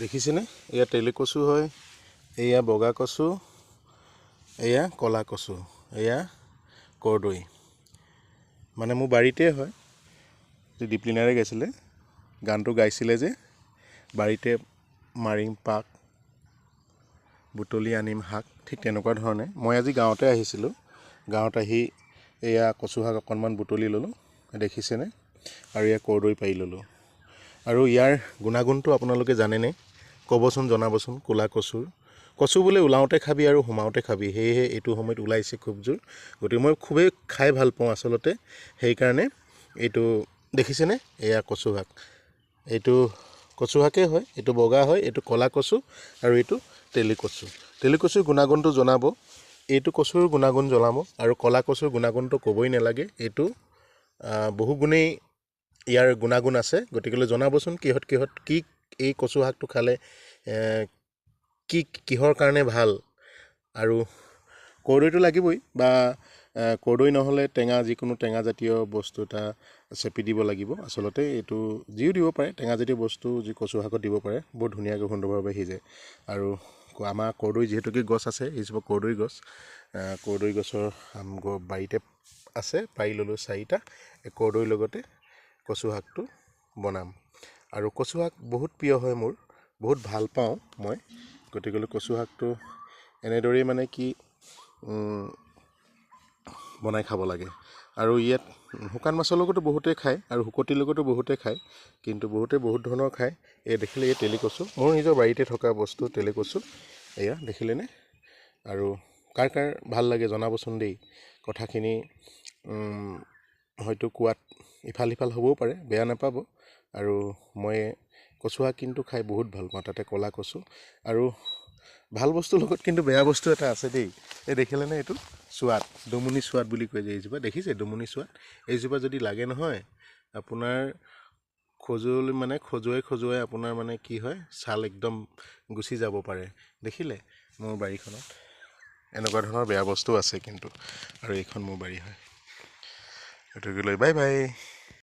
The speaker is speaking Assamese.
দেখিছেনে এয়া তেলি কচু হয়, এয়া বগা কচু, এয়া কলা কচু, এয়া কৰ্দৈ। মানে মোৰ বাৰীতে হয়। দীপলিনাৰে গাইছিলে, গানটো গাইছিলে যে বাৰীতে মাৰিম পাক বুটলি আনিম শাক, ঠিক তেনেকুৱা ধৰণে মই আজি গাঁৱতে আহিছিলোঁ। গাঁৱত আহি এয়া কচু শাক অকণমান বুটলি ল'লোঁ, দেখিছেনে, আৰু এয়া কৰ্দৈ পাৰি ল'লোঁ। আৰু ইয়াৰ গুণাগুণটো আপোনালোকে জানেনে? ক'বচোন, জনাবচোন। ক'লা কচুৰ কচু বোলে ওলাওঁতে খাবি আৰু সোমাওঁতে খাবি, সেয়েহে এইটো সময়ত ওলাইছে খুব জোৰ। গতিকে মই খুবেই খাই ভাল পাওঁ আচলতে, সেইকাৰণে এইটো দেখিছেনে, এয়া কচু শাক। এইটো কচু শাকেই হয়, এইটো বগা হয়, এইটো ক'লা কচু, আৰু এইটো তেলি কচু। তেলি কচুৰ গুণাগুণটো জনাব, এইটো কচুৰ গুণাগুণ জনাব, আৰু ক'লা কচুৰ গুণাগুণটো ক'বই নালাগে। এইটো বহু গুণেই ইয়াৰ গুণাগুণ আছে। গতিকেলৈ জনাবচোন কিহত কি এই কচু শাকটো খালে কিহৰ কাৰণে ভাল। আৰু কৰ্দৈটো লাগিবই, বা কৰ্দৈ নহ'লে টেঙা, যিকোনো টেঙা জাতীয় বস্তু এটা চেপি দিব লাগিব। আচলতে এইটো যিও দিব পাৰে, টেঙা জাতীয় বস্তু যি কচু শাকত দিব পাৰে, বৰ ধুনীয়াকৈ সুন্দৰভাৱে সিজে। আৰু আমাৰ কৰ্দৈ যিহেতুকে গছ আছে, এইজোপা কৰ্দৈ গছ, কৰ্দৈ গছৰ বাৰীতে আছে, পাৰি ল'লোঁ 4টা। এই কৰ্দৈৰ লগতে কচু শাকটো বনাম। আৰু কচু শাক বহুত প্ৰিয় হয় মোৰ, বহুত ভাল পাওঁ মই। গতিকেলৈ কচু শাকটো এনেদৰেই মানে কি বনাই খাব লাগে। আৰু ইয়াত শুকান মাছৰ লগতো বহুতেই খায়, আৰু শুকতিৰ লগতো বহুতে খায়, কিন্তু বহুতে বহুত ধৰণৰ খায়। এই দেখিলে, এই তেলি কচু মোৰ নিজৰ বাৰীতে থকা বস্তু, তেলি কচু এয়া দেখিলেনে। আৰু কাৰ কাৰ ভাল লাগে জনাবচোন দেই। কথাখিনি হয়তো কোৱাত ইফাল সিফাল হ'বও পাৰে, বেয়া নাপাব। আৰু মই কচু শাক কিন্তু খাই বহুত ভাল পাওঁ, তাতে ক'লা কচু। আৰু ভাল বস্তুৰ লগত কিন্তু বেয়া বস্তু এটা আছে দেই। এই দেখিলেনে, এইটো চোৱাত, ডুমুনি চোৱাত বুলি কয় যে এইজোপা, দেখিছে ডুমুনি চোৱাত? এইজোপা যদি লাগে নহয়, আপোনাৰ খজুৱাই আপোনাৰ মানে কি হয়, ছাল একদম গুচি যাব পাৰে। দেখিলে মোৰ বাৰীখনত এনেকুৱা ধৰণৰ বেয়া বস্তু আছে কিন্তু, আৰু এইখন মোৰ বাৰী হয়। গতিকে বাই বাই।